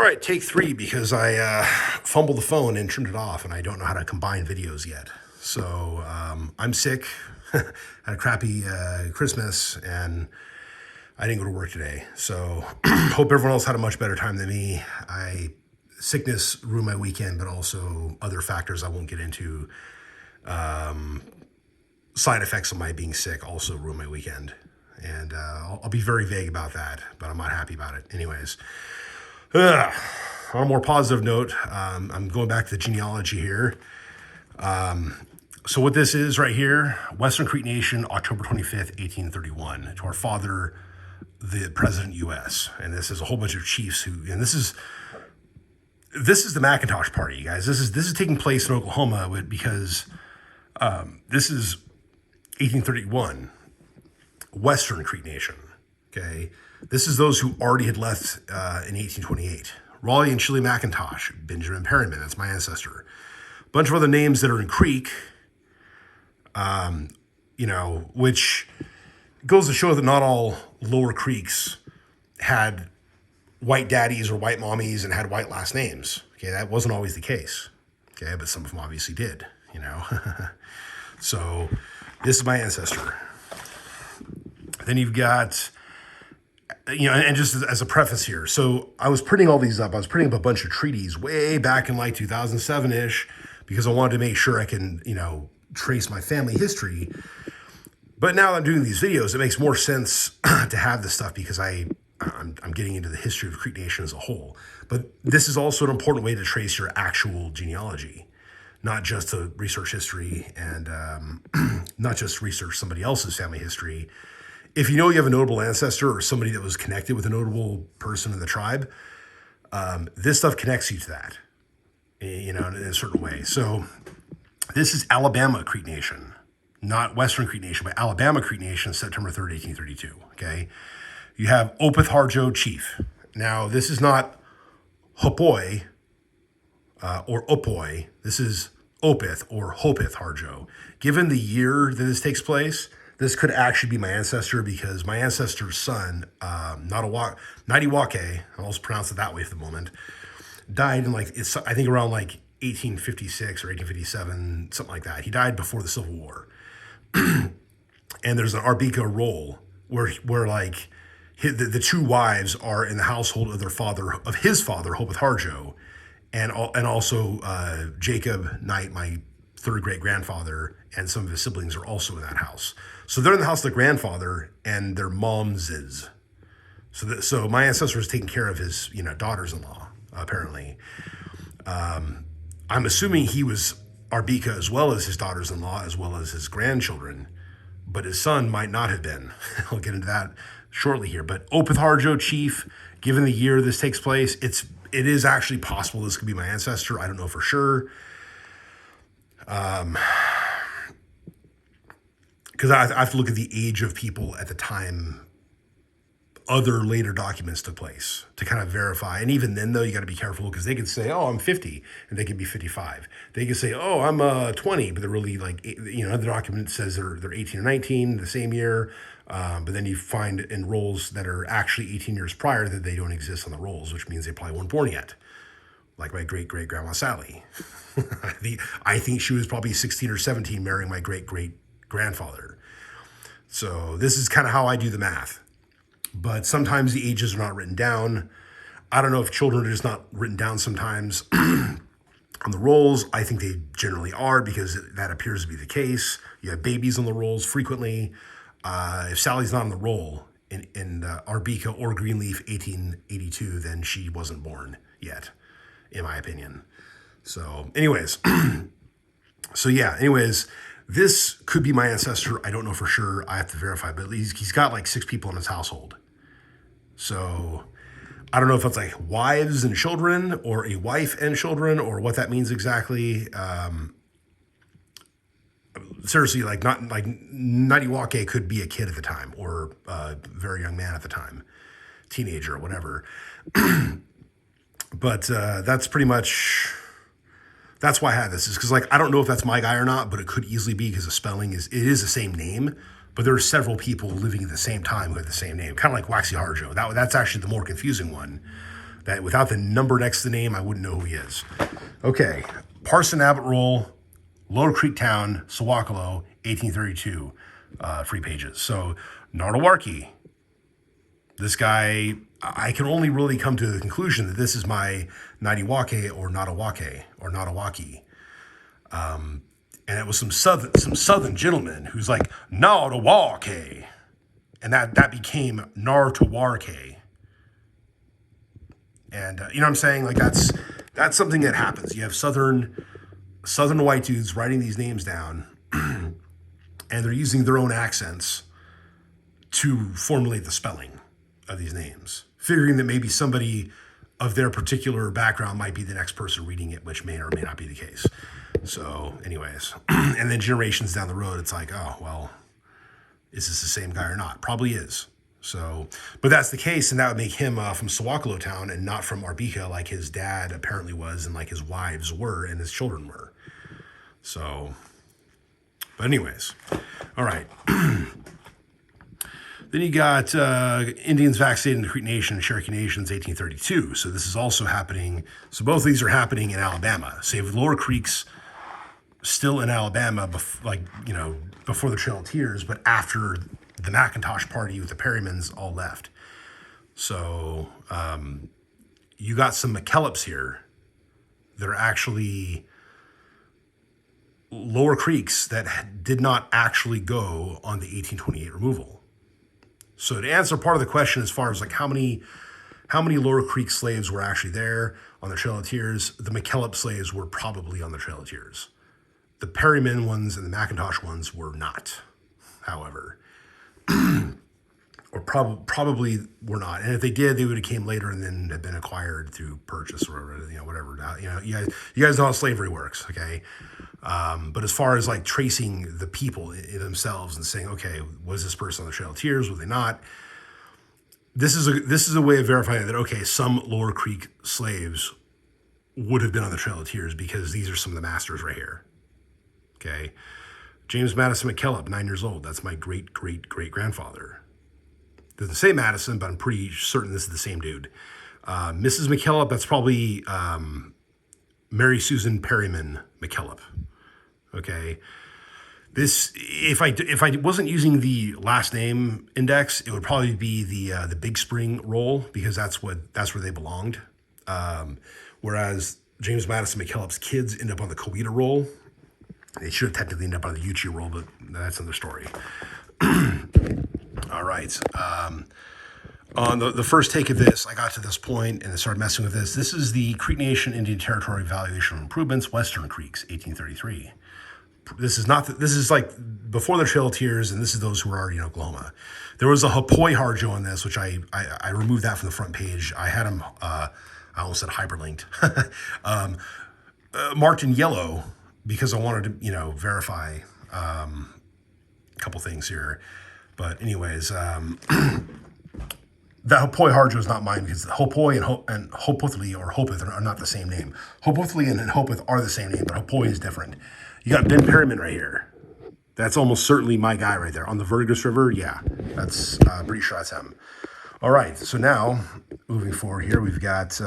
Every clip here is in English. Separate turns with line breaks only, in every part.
All right, take three, because I fumbled the phone and turned it off, and I don't know how to combine videos yet. So I'm sick, had a crappy Christmas, and I didn't go to work today. So hope everyone else had a much better time than me. Sickness ruined my weekend, but also other factors I won't get into. Side effects of my being sick also ruined my weekend. And I'll be very vague about that, but I'm not happy about it. Anyways. On a more positive note, I'm going back to the genealogy here. So what this is right here, Western Creek Nation, October 25th, 1831, to our father, the President U.S. And this is a whole bunch of chiefs and this is the Macintosh Party, you guys. This is taking place in Oklahoma because this is 1831, Western Creek Nation, okay? This is those who already had left in 1828. Raleigh and Shirley McIntosh, Benjamin Perryman, that's my ancestor. A bunch of other names that are in Creek, which goes to show that not all lower creeks had white daddies or white mommies and had white last names. Okay, that wasn't always the case. Okay, but some of them obviously did, So this is my ancestor. Then you've got... and just as a preface here, so I was printing all these up. I was printing up a bunch of treaties way back in like 2007-ish because I wanted to make sure I can, trace my family history. But now that I'm doing these videos, it makes more sense to have this stuff because I'm getting into the history of Creek Nation as a whole. But this is also an important way to trace your actual genealogy, not just to research history and not just research somebody else's family history. If you know you have a notable ancestor or somebody that was connected with a notable person in the tribe, this stuff connects you to that, in a certain way. So this is Alabama Creek Nation, not Western Creek Nation, but Alabama Creek Nation, September 3rd, 1832, okay? You have Opeth Harjo Chief. Now, this is not Hopoi or Opoi. This is Opeth or Hopeth Harjo. Given the year that this takes place, this could actually be my ancestor because my ancestor's son, Nadiwake, I'll also pronounce it that way for the moment, died in I think around 1856 or 1857, something like that. He died before the Civil War. And there's an Arbika roll where the two wives are in the household of his father, Hopeth Harjo, and also Jacob Knight, my third great grandfather, and some of his siblings are also in that house. So they're in the house of the grandfather and their moms is. So my ancestor was taking care of his, daughters-in-law, apparently. I'm assuming he was Arbika as well as his daughters-in-law, as well as his grandchildren, but his son might not have been. I'll get into that shortly here. But Opeth Harjo Chief, given the year this takes place, it is actually possible this could be my ancestor. I don't know for sure. Because I have to look at the age of people at the time other later documents took place to kind of verify. And even then, though, you got to be careful because they could say, oh, I'm 50, and they could be 55. They could say, oh, I'm 20, but they're really the document says they're 18 or 19 the same year. But then you find in rolls that are actually 18 years prior that they don't exist on the rolls, which means they probably weren't born yet. Like my great-great-grandma Sally. I think she was probably 16 or 17 marrying my great-great-grandfather. So this is kind of how I do the math. But sometimes the ages are not written down. I don't know if children are just not written down sometimes on the rolls. I think they generally are because that appears to be the case. You have babies on the rolls frequently. If Sally's not on the roll in Arbika or Greenleaf 1882, then she wasn't born yet, in my opinion. So anyways, this could be my ancestor. I don't know for sure. I have to verify, but he's got 6 people in his household. So I don't know if it's wives and children or a wife and children or what that means exactly. Seriously, not Nadiwake could be a kid at the time or a very young man at the time, teenager or whatever. But that's pretty much... That's why I had this, is because I don't know if that's my guy or not, but it could easily be because the spelling is the same name, but there are several people living at the same time who have the same name, kind of like Waxy Harjo. That's actually the more confusing one. That without the number next to the name, I wouldn't know who he is. Okay, Parson Abbott Roll, Lower Creek Town, Sawakalo, 1832, 3 pages. So Nartawarki, this guy, I can only really come to the conclusion that this is my Nadiwake or Natawaki. And it was some southern gentleman who's like, Natawake. And that became Nartawarke. And you know what I'm saying? Like that's something that happens. You have southern white dudes writing these names down, and they're using their own accents to formulate the spelling of these names, figuring that maybe somebody of their particular background might be the next person reading it, which may or may not be the case. So anyways, and then generations down the road, it's like, oh, well, is this the same guy or not? Probably is. So, but that's the case, and that would make him from Sawakalo Town and not from Arbika like his dad apparently was, and like his wives were, and his children were. So, but anyways, all right. Then you got Indians vaccinated in the Creek Nation and Cherokee Nations, 1832. So this is also happening. So both of these are happening in Alabama. Save Lower Creek's still in Alabama, before the Trail of Tears, but after the Macintosh Party with the Perrymans all left. So you got some McKellips here that are actually Lower Creeks that did not actually go on the 1828 removal. So to answer part of the question as far as like how many Lower Creek slaves were actually there on the Trail of Tears, the McKellip slaves were probably on the Trail of Tears. The Perryman ones and the Macintosh ones were not, however. Or probably were not. And if they did, they would have came later and then have been acquired through purchase or whatever. You guys know how slavery works, okay? But as far as like tracing the people themselves and saying, okay, was this person on the Trail of Tears? Was they not? This is a way of verifying that, okay, some Lower Creek slaves would have been on the Trail of Tears because these are some of the masters right here. Okay. James Madison McKellip, 9 years old. That's my great-great-great-grandfather. Doesn't say Madison, but I'm pretty certain this is the same dude. Mrs. McKellip, that's probably Mary Susan Perryman McKellip. Okay. This, if I wasn't using the last name index, it would probably be the Big Spring roll because that's where they belonged. Whereas James Madison McKellip's kids end up on the Coweta roll. They should have technically ended up on the Uchi roll, but that's another story. All right. On the first take of this, I got to this point and I started messing with this. This is the Creek Nation Indian Territory Evaluation of Improvements, Western Creeks, 1833. This is like before the Trail of Tears, and this is those who are already in Oklahoma. There was a Hapoi Harjo in this, which I removed that from the front page. I had them, I almost said hyperlinked, marked in yellow because I wanted to, verify a couple things here. But anyways, that Hapoi Harjo is not mine because Hapoi and Hoputhli or Hopeth are not the same name. Hoputhli and Hopeth are the same name, but Hapoi is different. You got Ben Perryman right here. That's almost certainly my guy right there. On the Verdigris River, yeah. That's pretty sure that's him. All right, so now, moving forward here, we've got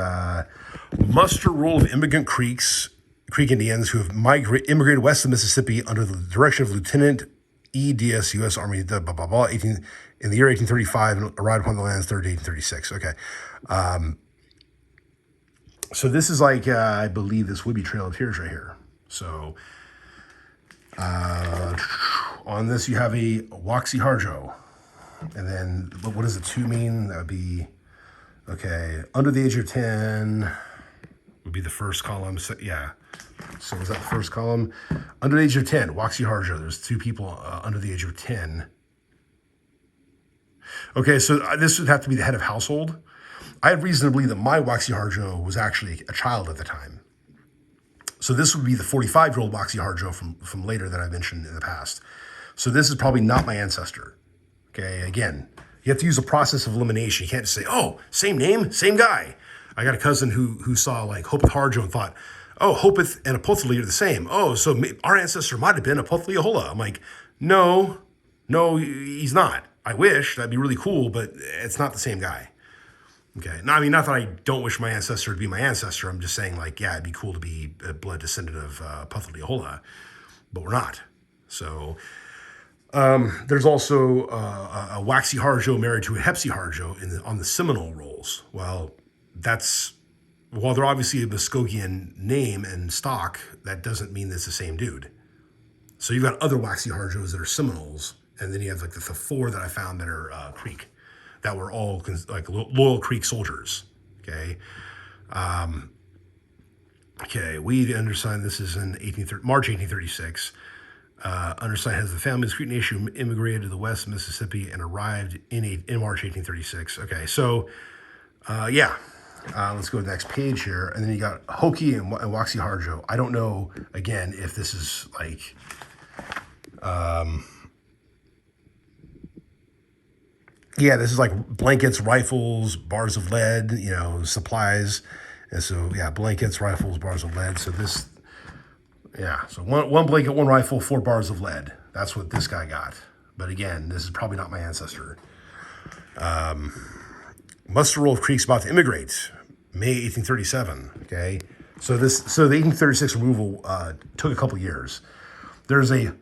muster roll of immigrant Creek Indians who have immigrated west of Mississippi under the direction of Lieutenant E.D.S. U.S. Army, in the year 1835 and arrived upon the lands 3rd 1836. Okay. So this is like, I believe this would be Trail of Tears right here. So on this, you have a Waxy Harjo. And then what does the 2 mean? That would be, okay, under the age of 10 would be the first column. So, yeah. So was that the first column? Under the age of 10, Waxy Harjo. There's 2 people under the age of 10. Okay, so this would have to be the head of household. I have reason to believe that my Waxy Harjo was actually a child at the time. So this would be the 45-year-old Waxy Harjo from later that I mentioned in the past. So this is probably not my ancestor. Okay, again, you have to use a process of elimination. You can't just say, oh, same name, same guy. I got a cousin who saw like Hopeth Harjo and thought, oh, Hopeth and Apothli are the same. Oh, so our ancestor might have been Apothli Ahola. I'm like, no, he's not. I wish, that'd be really cool, but it's not the same guy. Okay. No, I mean, not that I don't wish my ancestor to be my ancestor. I'm just saying, like, yeah, it'd be cool to be a blood descendant of Puthalihola, but we're not. So there's also a Waxy Harjo married to a Hepsi Harjo on the Seminole rolls. Well, while they're obviously a Muskogean name and stock, that doesn't mean it's the same dude. So you've got other Waxy Harjos that are Seminoles, and then you have like the four that I found that are Creek, that were all like loyal Creek soldiers. Okay. Okay, we, the undersigned, this is in March 1836. Undersigned has the family of Creek Nation who immigrated to the west of Mississippi and arrived in March 1836. Okay, so yeah, let's go to the next page here. And then you got Hokie and Waxy Harjo. I don't know, again, if this is like, yeah, this is like blankets, rifles, bars of lead, supplies. And so, yeah, blankets, rifles, bars of lead. So this, yeah, so one blanket, one rifle, 4 bars of lead. That's what this guy got. But again, this is probably not my ancestor. Muster roll of Creeks about to immigrate, May 1837. Okay, so the 1836 removal took a couple years. There's a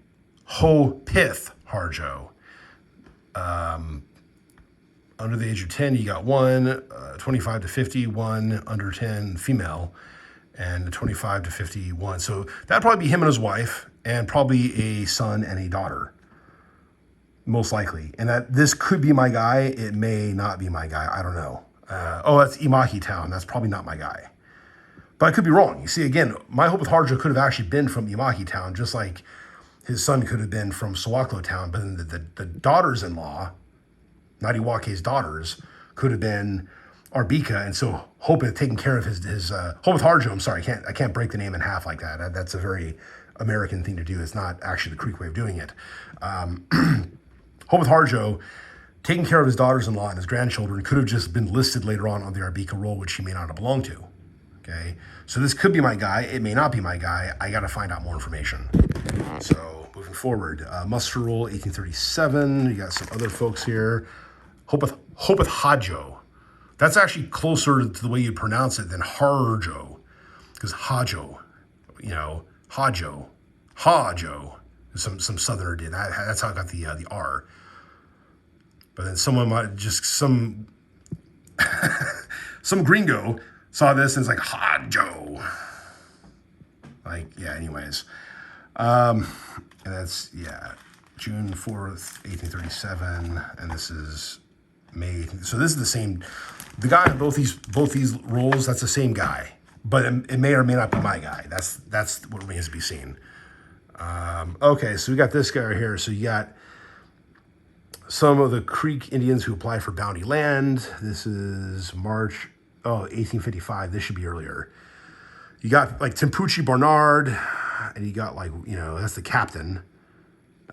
Ho-Pith Harjo. Under the age of 10, you got one, 25 to 50, one under 10 female, and 25 to 51. So that'd probably be him and his wife, and probably a son and a daughter, most likely. And that this could be my guy. It may not be my guy. I don't know. That's Imaki Town. That's probably not my guy. But I could be wrong. You see, again, my hope with Harjo could have actually been from Imaki Town, just like his son could have been from Sawaklo Town. But then the daughters-in-law, Nadiwake's daughters, could have been Arbika, and so Hope had taken care of his Hope with Harjo. I'm sorry, I can't break the name in half like that. That's a very American thing to do. It's not actually the Creek way of doing it. Hope with Harjo, taking care of his daughters-in-law and his grandchildren, could have just been listed later on the Arbika roll, which he may not have belonged to. Okay, so this could be my guy. It may not be my guy. I got to find out more information. So moving forward, muster roll 1837. You got some other folks here. Hope with Hajo. That's actually closer to the way you pronounce it than Harjo, because Hajo, Hajo, some southerner did. That's how I got the R. But then someone might just some gringo saw this and it's like Hajo. Like, yeah. Anyways, and that's June 4th, 1837, and this is May. So this is the same. The guy in both these roles, that's the same guy, but it may or may not be my guy. That's what remains to be seen. Okay, so we got this guy right here. So you got some of the Creek Indians who applied for bounty land. This is March 1855. This should be earlier. You got like Tempucci Barnard, and you got that's the captain.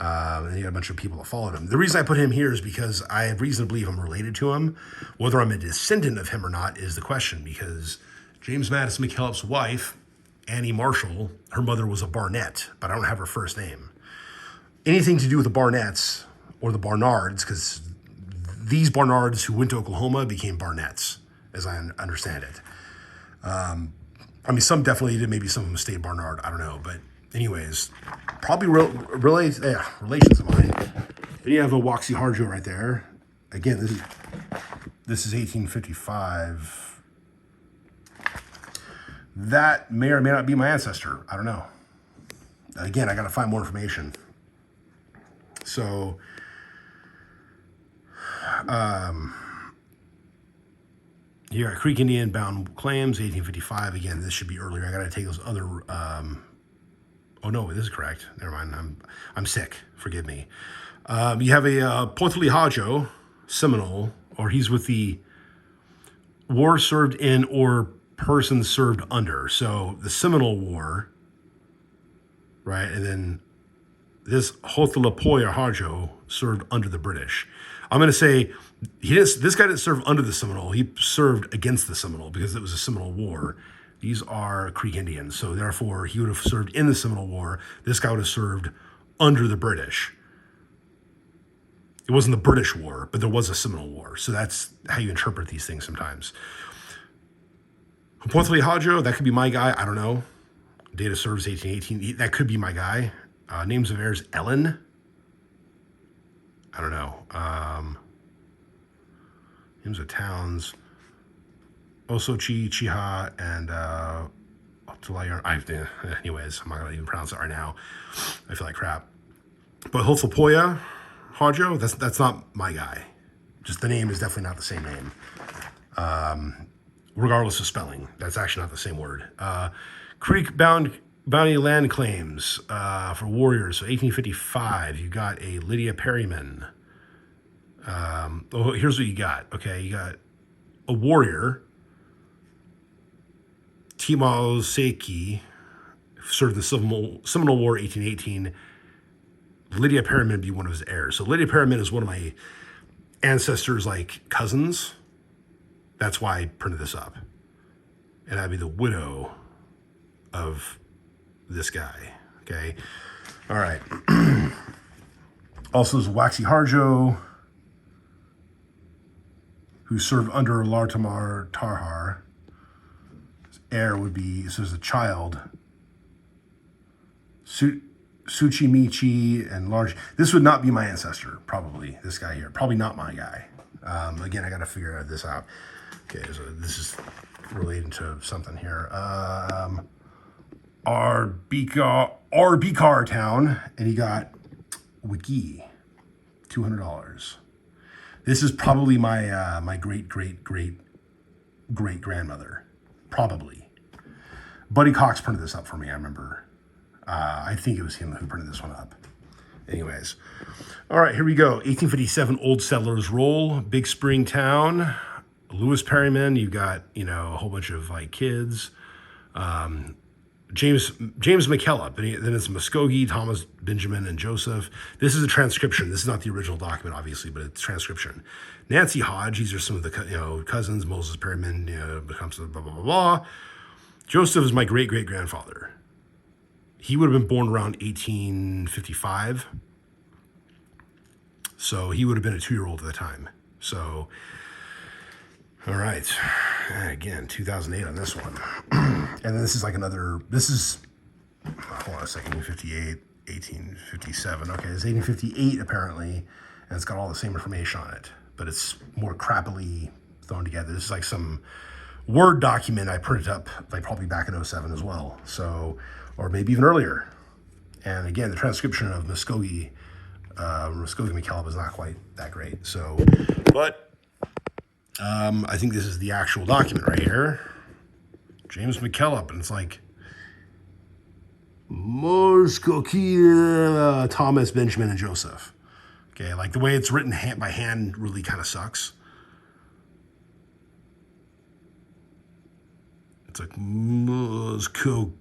And you got a bunch of people that followed him. The reason I put him here is because I have reason to believe I'm related to him. Whether I'm a descendant of him or not is the question, because James Madison McKillop's wife, Annie Marshall, her mother was a Barnett, but I don't have her first name. Anything to do with the Barnetts or the Barnards, because these Barnards who went to Oklahoma became Barnetts, as I understand it. Some definitely did. Maybe some of them stayed Barnard. I don't know, but anyways, probably relations of mine. Then you have a Waxy Harjo right there. Again, this is 1855. That may or may not be my ancestor. I don't know. Again, I got to find more information. So, here, Creek Indian bound claims, 1855. Again, this should be earlier. I got to take those other. Oh no, this is correct. Never mind. I'm sick. Forgive me. You have a Potali Hajo, Seminole, or he's with the war served in or person served under. So the Seminole War, right? And then this Hothalapoya Hajo served under the British. I'm going to say this guy didn't serve under the Seminole. He served against the Seminole because it was a Seminole War. These are Creek Indians. So therefore, he would have served in the Seminole War. This guy would have served under the British. It wasn't the British War, but there was a Seminole War. So that's how you interpret these things sometimes. Huponthli Hadjo, that could be my guy. I don't know. Date of service 1818. That could be my guy. Names of heirs, Ellen. I don't know. Names of towns, Osochi, Chiha, and anyways, I'm not going to even pronounce it right now. I feel like crap. But Hothelpoya Hadjo, that's not my guy. Just the name is definitely not the same name. Regardless of spelling, that's actually not the same word. Creek Bounty land claims for warriors. So 1855, you got a Lydia Perryman. Here's what you got. Okay, you got a warrior, Timao Seiki, served in the Seminole War 1818. Lydia Perryman would be one of his heirs. So Lydia Perryman is one of my ancestors' like cousins. That's why I printed this up. And that'd be the widow of this guy. Okay. All right. Also, there's Waxy Harjo, who served under Lartamar Tarhar. His heir would be, so there's a child, Suchimichi and Large. This would not be my ancestor, probably, this guy here. Probably not my guy. Again, I got to figure this out. Okay, so this is related to something here. Arbikar town, and he got Wiki, $200. This is probably my my great grandmother, probably. Buddy Cox printed this up for me. I remember. I think it was him who printed this one up. Anyways, all right, here we go. 1857 Old Settlers Roll, Big Spring Town, Lewis Perryman. You've got a whole bunch of like kids. James McKellop, then it's Muskogee, Thomas, Benjamin, and Joseph. This is a transcription. This is not the original document, obviously, but it's transcription. Nancy Hodge, these are some of the cousins. Moses Perryman becomes blah, blah, blah, blah. Joseph is my great-great-grandfather. He would have been born around 1855. So he would have been a 2-year-old at the time. So, all right. Again, 2008 on this one. And then this is like another, hold on a second, 1857. Okay, it's 1858 apparently, and it's got all the same information on it, but it's more crappily thrown together. This is like some Word document I printed up like probably back in 07 as well. So, or maybe even earlier. And again, the transcription of Muskogee McKellop is not quite that great. So, but I think this is the actual document right here. James McKellop, and it's like Muskogee, Thomas, Benjamin, and Joseph. Okay, like the way it's written by hand really kind of sucks. It's like Muskogee.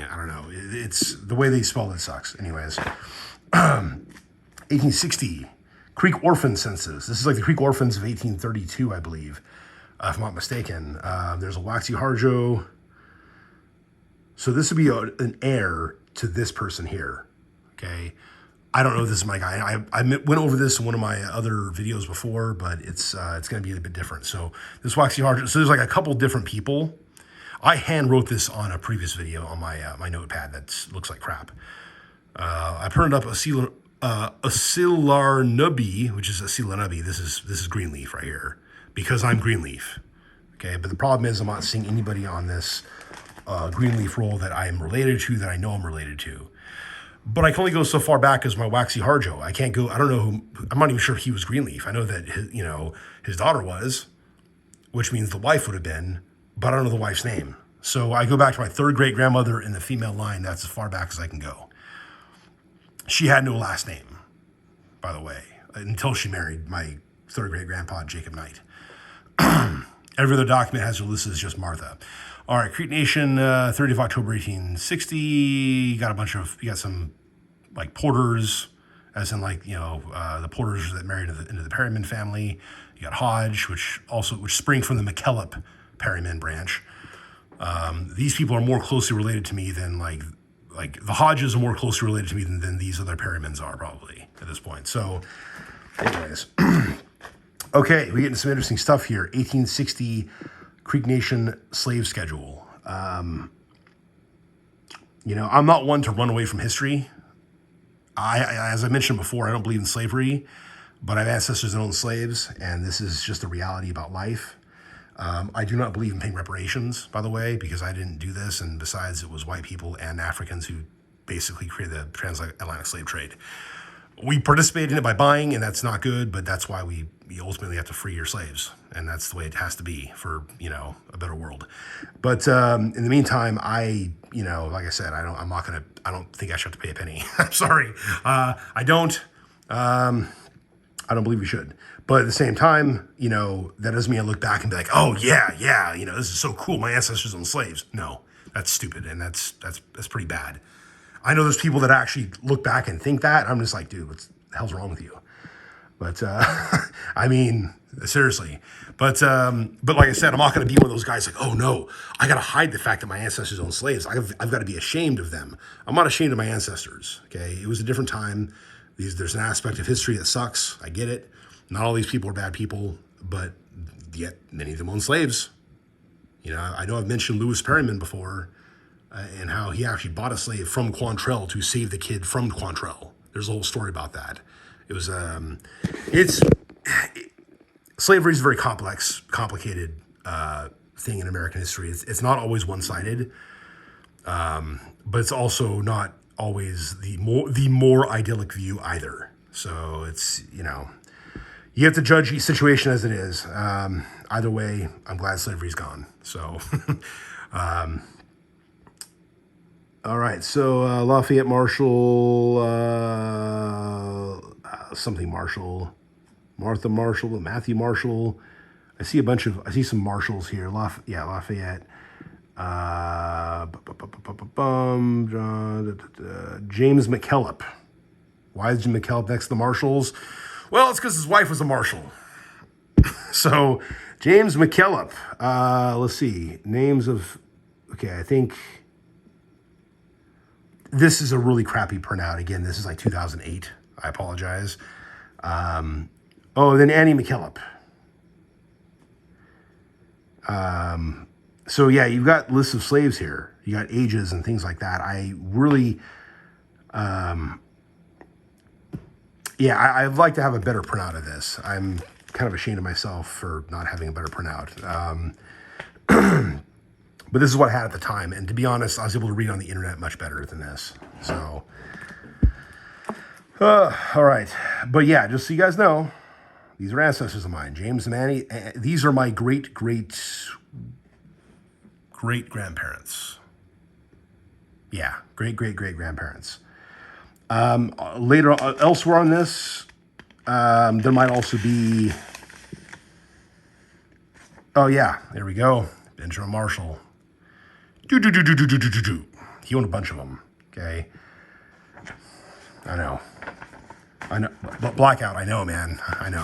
I don't know. It's the way they spelled it sucks. Anyways, 1860 Creek Orphan Census. This is like the Creek Orphans of 1832, I believe, if I'm not mistaken. There's a Waxy Harjo. So this would be an heir to this person here. Okay. I don't know if this is my guy. I went over this in one of my other videos before, but it's going to be a bit different. So this Waxy Harjo. So there's like a couple different people. I hand wrote this on a previous video on my my notepad that looks like crap. I printed up Asilar Nubi, which is Asilar Nubi. This is Greenleaf right here because I'm Greenleaf. Okay, but the problem is I'm not seeing anybody on this Greenleaf roll that I am related to, that I know I'm related to. But I can only go so far back as my Waxy Harjo. I can't go. I don't know who. I'm not even sure if he was Greenleaf. I know that his daughter was, which means the wife would have been. But I don't know the wife's name. So I go back to my third great grandmother in the female line. That's as far back as I can go. She had no last name, by the way, until she married my third great grandpa, Jacob Knight. Every other document has her listed as just Martha. All right, Creek Nation, 30th of October, 1860. You got some like porters, as in like, the porters that married into the Perryman family. You got Hodge, which spring from the McKellop Perryman branch. These people are more closely related to me than like the Hodges are more closely related to me than these other Perrymans are probably at this point. So Anyways, okay, we get into some interesting stuff here. 1860 Creek Nation slave schedule. I'm not one to run away from history. As I mentioned before, I don't believe in slavery, but I have ancestors that own slaves, and this is just a reality about life. I do not believe in paying reparations, by the way, because I didn't do this, and besides, it was white people and Africans who basically created the transatlantic slave trade. We participated in it by buying, and that's not good, but that's why we ultimately have to free your slaves, and that's the way it has to be for, a better world. But in the meantime, like I said, I don't think I should have to pay a penny. I'm sorry. I don't believe we should. But at the same time, that doesn't mean I look back and be like, oh, yeah, this is so cool. My ancestors owned slaves. No, that's stupid, and that's pretty bad. I know there's people that actually look back and think that. I'm just like, dude, what the hell's wrong with you? But, seriously. But like I said, I'm not going to be one of those guys like, oh, no, I got to hide the fact that my ancestors owned slaves. I've got to be ashamed of them. I'm not ashamed of my ancestors, okay? It was a different time. There's an aspect of history that sucks. I get it. Not all these people are bad people, but yet many of them own slaves. I know I've mentioned Lewis Perryman before, and how he actually bought a slave from Quantrell to save the kid from Quantrell. There's a whole story about that. It was, slavery is a very complicated thing in American history. It's not always one-sided, but it's also not always the more idyllic view either. So it's, you have to judge each situation as it is. Either way, I'm glad slavery's gone. So, all right. So Lafayette Marshall, something Marshall, Martha Marshall, Matthew Marshall. I see some Marshalls here. Lafayette. James McKillop. Why is Jim McKillop next to the Marshalls? Well, it's because his wife was a Marshal. So, James McKillop. Let's see. Names of... Okay, I think... This is a really crappy printout. Again, this is like 2008. I apologize. Then Annie McKillop. So, yeah, you've got lists of slaves here. You got ages and things like that. I really... I'd like to have a better printout of this. I'm kind of ashamed of myself for not having a better printout. But this is what I had at the time. And to be honest, I was able to read on the internet much better than this. So, all right. But yeah, just so you guys know, these are ancestors of mine. James and Annie. These are my great-great-grandparents. Yeah, great-great-great-grandparents. Later, elsewhere on this, there might also be... Oh, yeah, there we go. Benjamin Marshall. He owned a bunch of them, okay? I know. Blackout, I know, man. I know.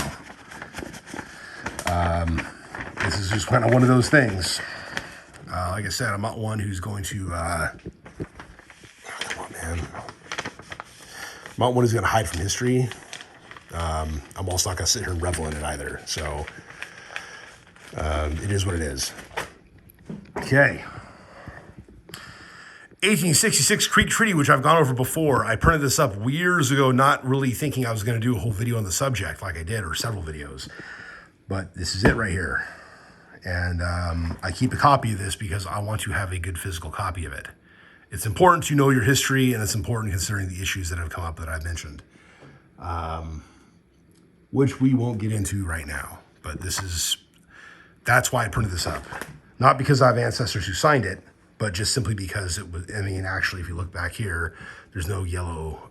This is just kind of one of those things. Like I said, I'm not one who's going to... come on, man. I'm not one who's going to hide from history. I'm also not going to sit here and revel in it either. So, it is what it is. Okay. 1866 Creek Treaty, which I've gone over before. I printed this up years ago, not really thinking I was going to do a whole video on the subject like I did, or several videos. But this is it right here. And I keep a copy of this because I want to have a good physical copy of it. It's important to know your history, and it's important considering the issues that have come up that I've mentioned, which we won't get into right now. But that's why I printed this up. Not because I have ancestors who signed it, but just simply because it was, actually, if you look back here, there's no yellow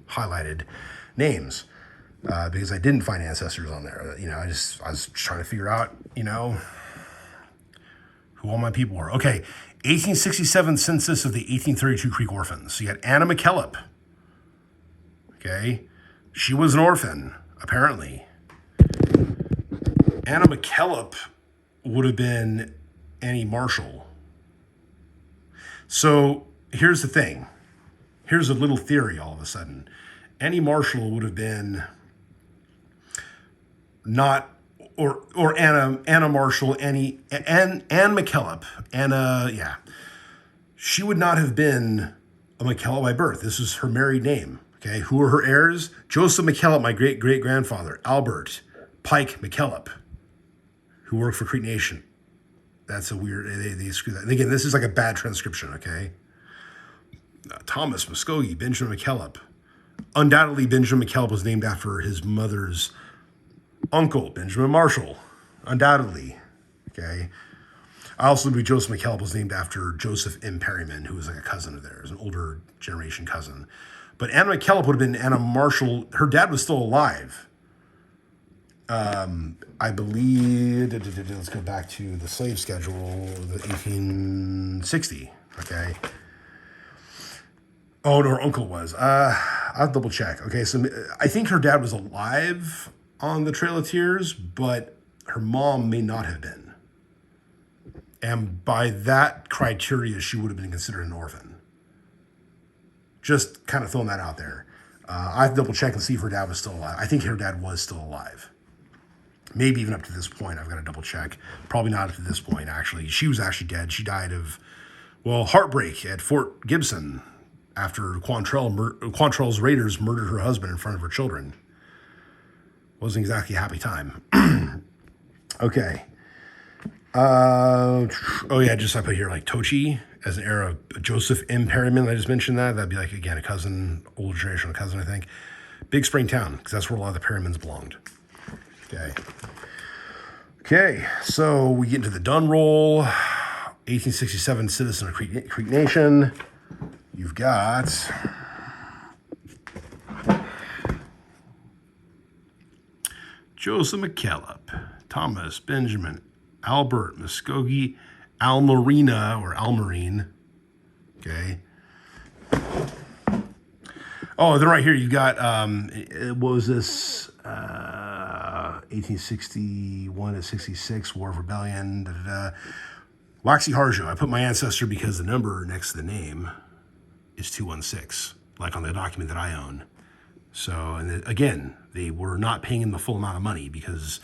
highlighted names because I didn't find ancestors on there. I was trying to figure out, who all my people were. Okay, 1867 census of the 1832 Creek orphans. So you got Anna McKillop. Okay, she was an orphan, apparently. Anna McKillop would have been Annie Marshall. So here's the thing. Here's a little theory all of a sudden. Annie Marshall would have been not, or Anna Marshall, Anne McKillop. Anna, yeah. She would not have been a McKillop by birth. This is her married name. Okay, who are her heirs? Joseph McKillop, my great-great-grandfather. Albert Pike McKillop, who worked for Creek Nation. That's a weird, they screw that. And again, this is like a bad transcription, okay? Thomas Muskogee, Benjamin McKillop. Undoubtedly, Benjamin McKillop was named after his mother's uncle, Benjamin Marshall. Undoubtedly, okay? I also believe Joseph McKillop was named after Joseph M. Perryman, who was like a cousin of theirs, an older generation cousin. But Anna McKillop would have been Anna Marshall. Her dad was still alive. I believe, let's go back to the slave schedule, the 1860, okay? Oh, no, her uncle was. I'll double check. Okay, so I think her dad was alive on the Trail of Tears, but her mom may not have been. And by that criteria, she would have been considered an orphan. Just kind of throwing that out there. I have to double check and see if her dad was still alive. I think her dad was still alive. Maybe even up to this point. I've got to double check. Probably not up to this point, actually. She was actually dead. She died of, well, heartbreak at Fort Gibson after Quantrell's raiders murdered her husband in front of her children. Wasn't exactly a happy time. Okay. Oh, yeah, just I put here like Tochi as an heir of Joseph M. Perryman. I just mentioned that. That'd be like, again, a cousin, older generational cousin, I think. Big Spring Town, because that's where a lot of the Perrymans belonged. Okay, so we get into the Dunn roll, 1867 citizen of Creek Nation. You've got Joseph McKillop, Thomas Benjamin, Albert Muskogee, Almarine. Okay. Oh, then right here you got, what was this? 1861 to 66, War of Rebellion, Waxy Harjo. I put my ancestor because the number next to the name is 216, like on the document that I own. So, and again, they were not paying him the full amount of money because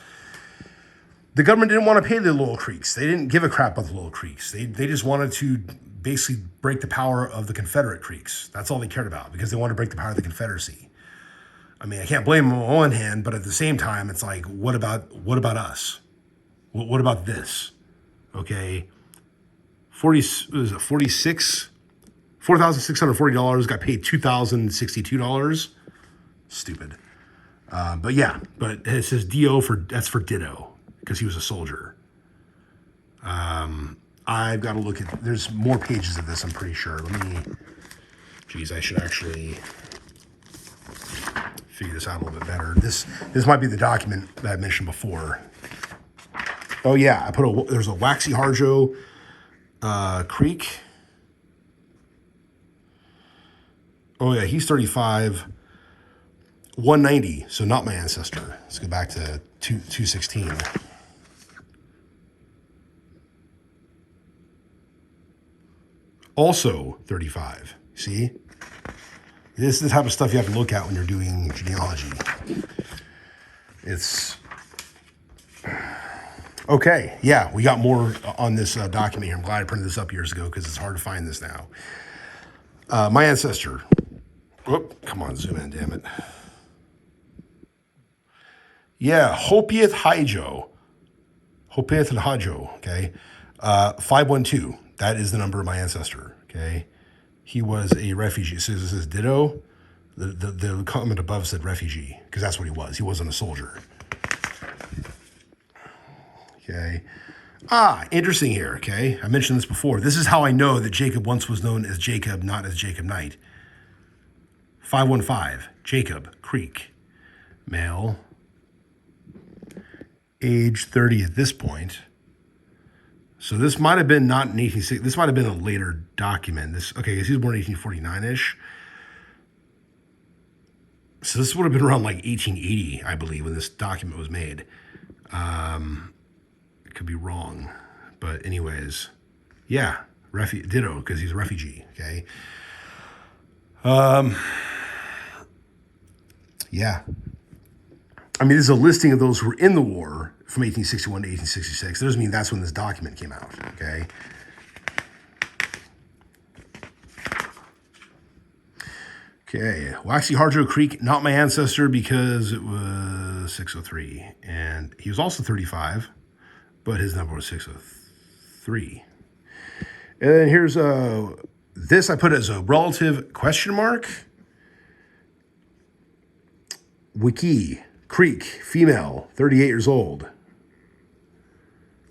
the government didn't want to pay the Little Creeks. They didn't give a crap about the Little Creeks. They just wanted to basically break the power of the Confederate Creeks. That's all they cared about because they wanted to break the power of the Confederacy. I mean, I can't blame them on one hand, but at the same time, it's like, what about us? What about this? Okay, $4,640 got paid $2,062. Stupid. But yeah, but it says DO that's for ditto because he was a soldier. I've got to look at. There's more pages of this. I'm pretty sure. Geez, I should actually figure this out a little bit better. This might be the document that I mentioned before. Oh yeah, there's a Waxy Harjo Creek. Oh yeah, he's 35, 190. So not my ancestor. Let's go back to 216. Also 35. See? This is the type of stuff you have to look at when you're doing genealogy. It's okay. Yeah, we got more on this document here. I'm glad I printed this up years ago because it's hard to find this now. My ancestor. Whoop, come on, zoom in, damn it. Yeah, Hopiath Hijo. Okay. 512. That is the number of my ancestor, okay? He was a refugee. So this is ditto. The comment above said refugee, because that's what he was. He wasn't a soldier. Okay. Interesting here, okay? I mentioned this before. This is how I know that Jacob once was known as Jacob, not as Jacob Knight. 515, Jacob Creek. Male. Age 30 at this point. So this might have been not in 1860. This might have been a later document. Okay, he was born in 1849-ish. So this would have been around like 1880, I believe, when this document was made. It could be wrong, but anyways, yeah, ditto because he's a refugee. Okay. Yeah. I mean, this is a listing of those who were in the war from 1861 to 1866. That doesn't mean that's when this document came out, okay? Okay, Waxy Harjo Creek, not my ancestor because it was 603. And he was also 35, but his number was 603. And then here's this I put as a relative question mark. Wiki, Creek, female, 38 years old.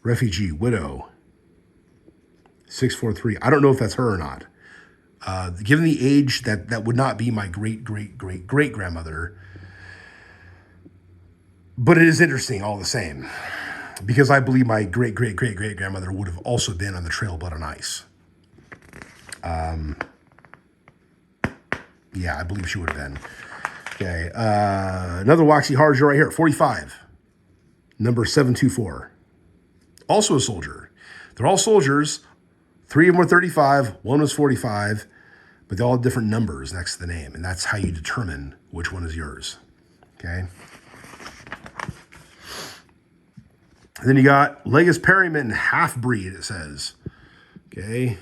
Refugee, widow, 643. I don't know if that's her or not. Given the age, that would not be my great-great-great-great-grandmother. But it is interesting all the same, because I believe my great-great-great-great-grandmother would have also been on the Trail of Blood and Ice. Yeah, I believe she would have been. Okay, another Waxy Harjo right here, 45, number 724. Also a soldier. They're all soldiers. 3 of them were 35, 1 was 45, but they all have different numbers next to the name, and that's how you determine which one is yours, okay? And then you got Legis Perryman half-breed, it says, okay?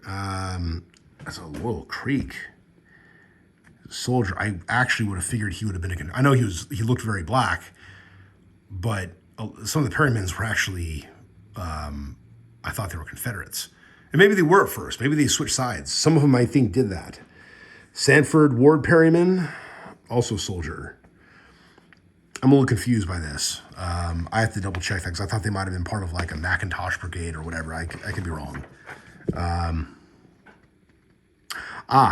That's a little creek. Soldier, I actually would have figured he would have been I know he looked very black, but some of the Perrymans were actually, I thought they were Confederates. And maybe they were at first. Maybe they switched sides. Some of them, I think, did that. Sanford Ward Perryman, also soldier. I'm a little confused by this. I have to double check that because I thought they might have been part of like a Macintosh brigade or whatever. I could be wrong.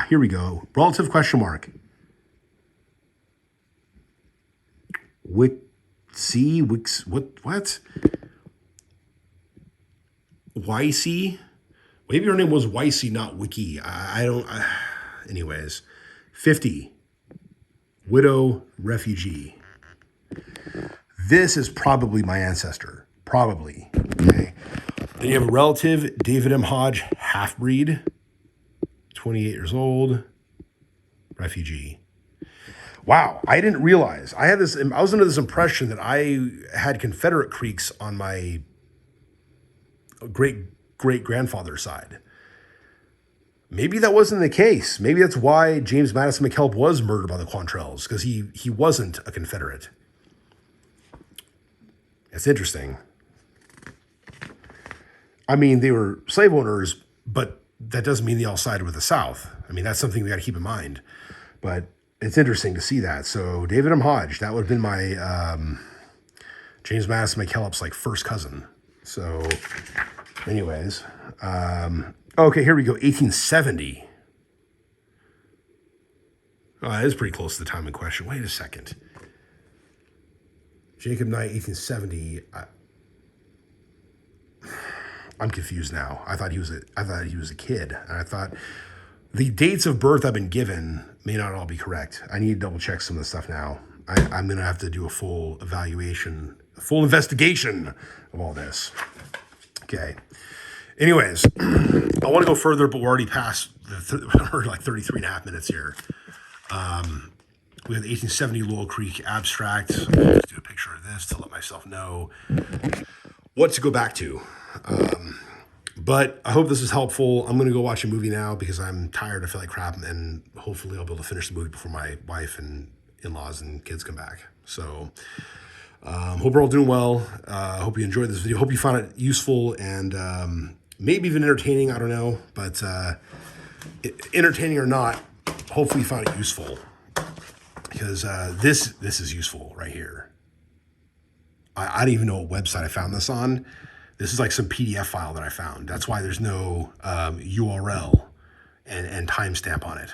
Here we go. Relative question mark. What? YC? Maybe her name was YC, not Wiki. Anyways. 50. Widow, refugee. This is probably my ancestor. Probably. Okay. Then you have a relative, David M. Hodge, half-breed. 28 years old. Refugee. Wow, I didn't realize. I was under this impression that I had Confederate Creeks on my great-great-grandfather's side. Maybe that wasn't the case. Maybe that's why James Madison McKelp was murdered by the Quantrells, because he wasn't a Confederate. It's interesting. I mean, they were slave owners, but that doesn't mean they all sided with the South. I mean, that's something we got to keep in mind. But it's interesting to see that. So David M. Hodge, that would have been my James Madison McKelp's like first cousin. So anyways, okay, here we go. 1870. Oh, that is pretty close to the time in question. Wait a second. Jacob Knight, 1870. I'm confused now. I thought he was a kid, and I thought the dates of birth I've been given may not all be correct. I need to double check some of the stuff now. I'm gonna have to do a full evaluation, a full investigation of all this. Okay. Anyways, I want to go further, but we're already past we're like 33 and a half minutes here. We have the 1870 Laurel Creek abstract. Let's do a picture of this to let myself know what to go back to. But I hope this is helpful. I'm going to go watch a movie now because I'm tired. I feel like crap. And hopefully I'll be able to finish the movie before my wife and in-laws and kids come back. So hope we're all doing well. Hope you enjoyed this video. Hope you found it useful and maybe even entertaining. I don't know. But entertaining or not, hopefully you found it useful. Because this is useful right here. I don't even know what website I found this on. This is like some PDF file that I found. That's why there's no URL and timestamp on it.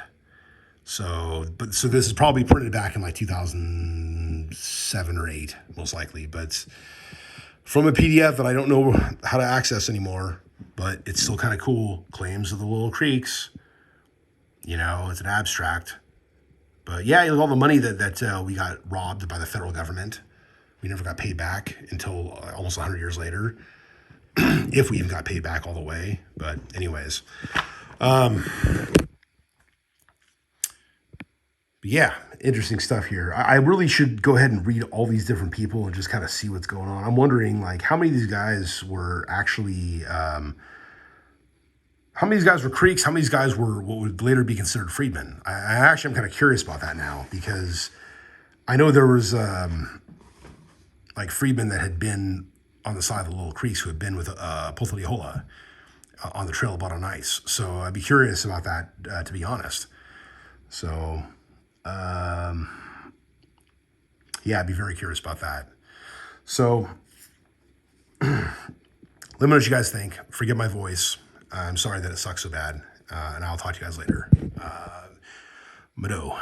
So this is probably printed back in like 2007 or 8, most likely. But from a PDF that I don't know how to access anymore, but it's still kind of cool. Claims of the Little Creeks. You know, it's an abstract. But yeah, all the money that we got robbed by the federal government, we never got paid back until almost 100 years later, if we even got paid back all the way. But anyways, But yeah, interesting stuff here. I really should go ahead and read all these different people and just kind of see what's going on. I'm wondering, like, how many of these guys were actually, how many of these guys were Creeks? How many of these guys were what would later be considered freedmen? I actually am kind of curious about that now because I know there was like freedmen that had been on the side of the Little Creeks who had been with Potalihola on the Trail of Blood on Ice. So I'd be curious about that, to be honest. So, yeah, I'd be very curious about that. So, let me know what you guys think. Forgive my voice. I'm sorry that it sucks so bad. And I'll talk to you guys later. Mado.